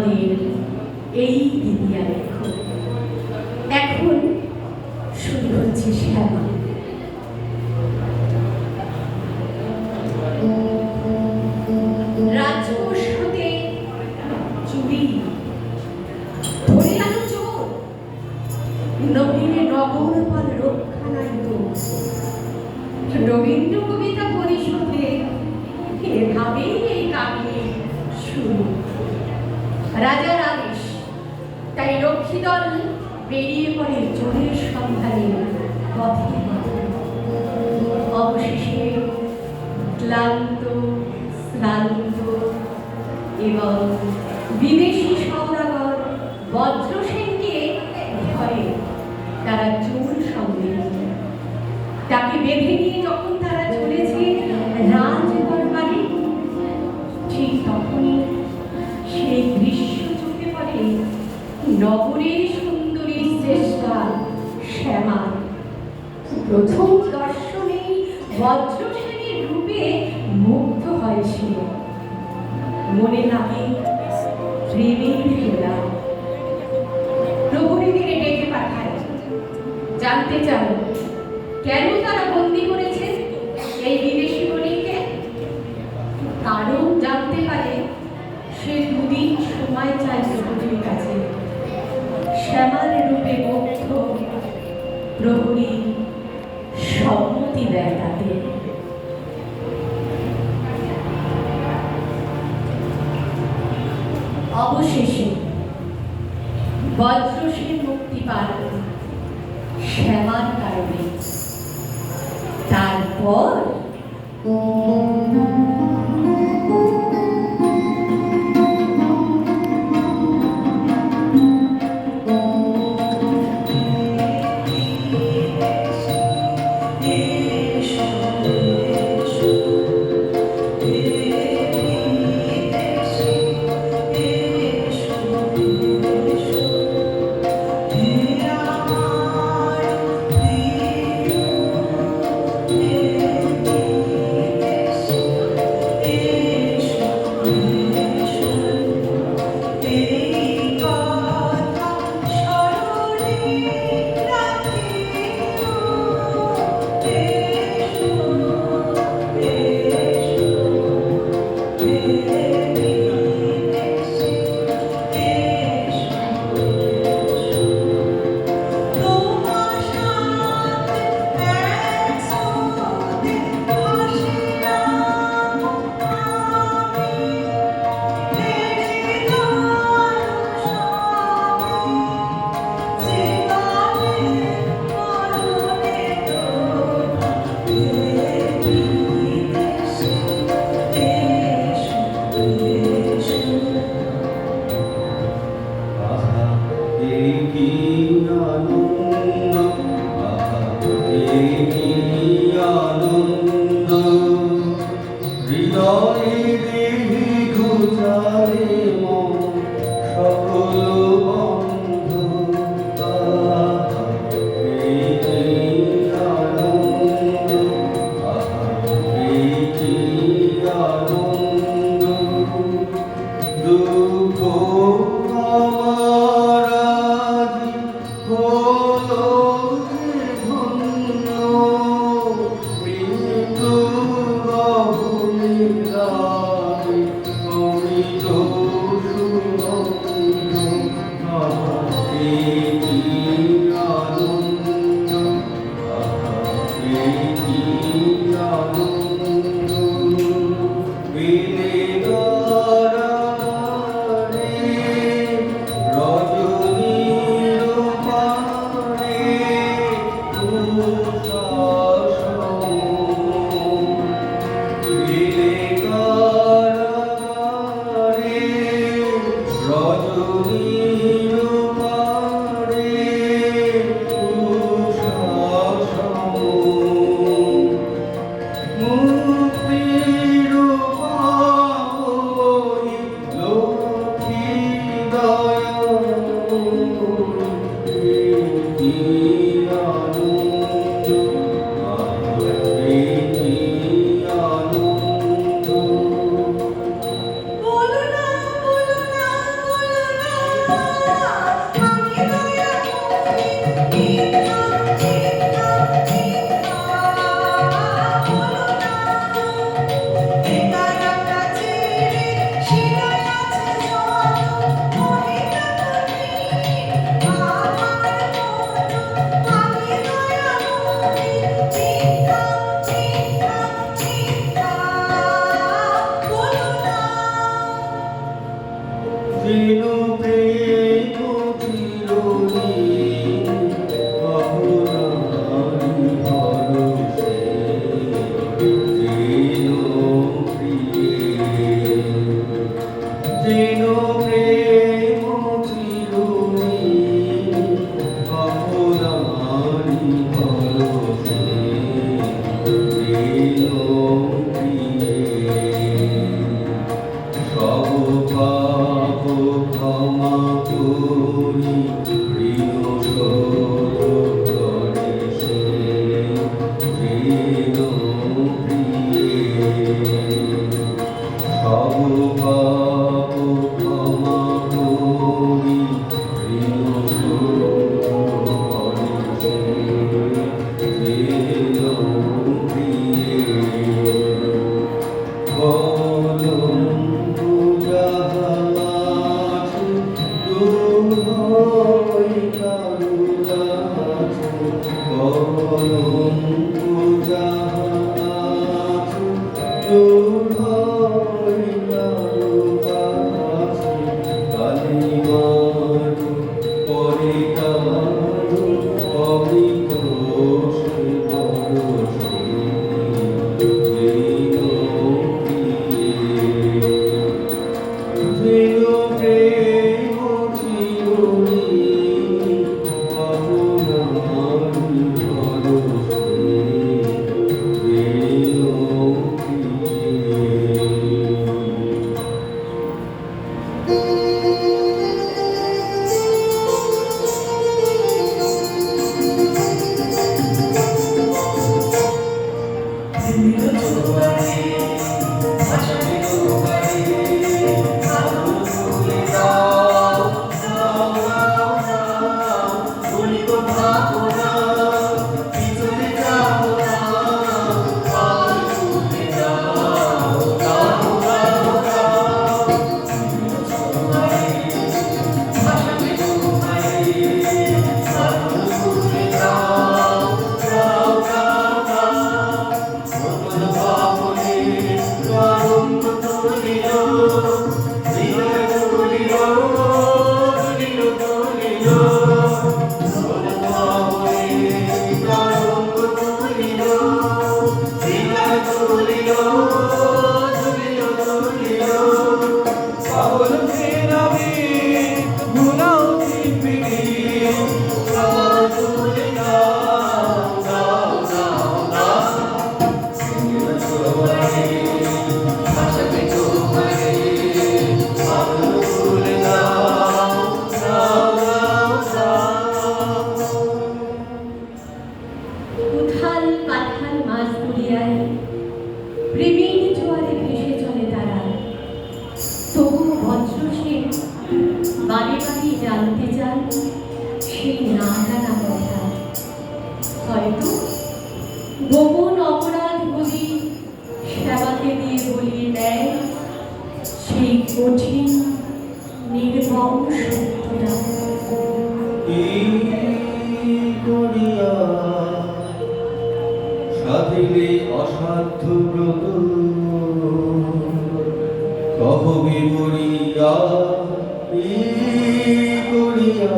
জীবনের এই দিদিয়া লেখো। এখন শুরু হচ্ছে শ্যামা। রাজকোষ হতে চুরি ধরে আনো চোর, নবীনে নগর পদ রক্ষা নাই তো। রবীন্দ্র কবিতা পরিশোধে এভাবেই এই কাহিনী শুরু। রাজার আদেশ, তাই রক্ষী দল বেরিয়ে পড়ে চোরের সন্ধানে পথে পথে। অবশেষে ক্লান্ত শ্রান্ত এবং বিদেশি সওদাগর বজ্রসেনকে ভয়ে তারা চোর সঙ্গে তাকে বেঁধে নিয়ে যখন তারা চলেছে রাজদরবারে, ঠিক তখনই সেই দৃশ্য চোখে পড়ে নগরের সুন্দরী শ্রেষ্ঠা শ্যামা। প্রথম দর্শনেই বজ্রসেনের রূপে মুগ্ধ হয় সে। মনে লাগে প্রেমের খেলা। প্রহরীদের ডেকে পাঠায়, জানতে চান কেন তারা বন্দী করেছে এই বিদেশি বণিককে। কারণ জানতে পারে সে দুদিন সময় চায় প্রহরীর কাছে। শ্যামার রূপে মুগ্ধ প্রহরী সম্মতি দেয় তাদের। অবশেষে বজ্রসেন মুক্তি পান শ্যামার কারণে। তারপর উথাল পাথাল মাছ দুলিয়ায় প্রেমের জোয়ারে ভেসে চলে তারা। তবুও বজ্রসেন বারে বারে জানতে চান সেই না জানা কথা। হয়তো গোপন অপরাধ বলি সেবাকে দিয়ে বলিয়ে দেয় সেই কঠিন নির্মম সত্যটা। সাধিলে অসাধ্য ব্রত কহবে মরিয়া করিয়া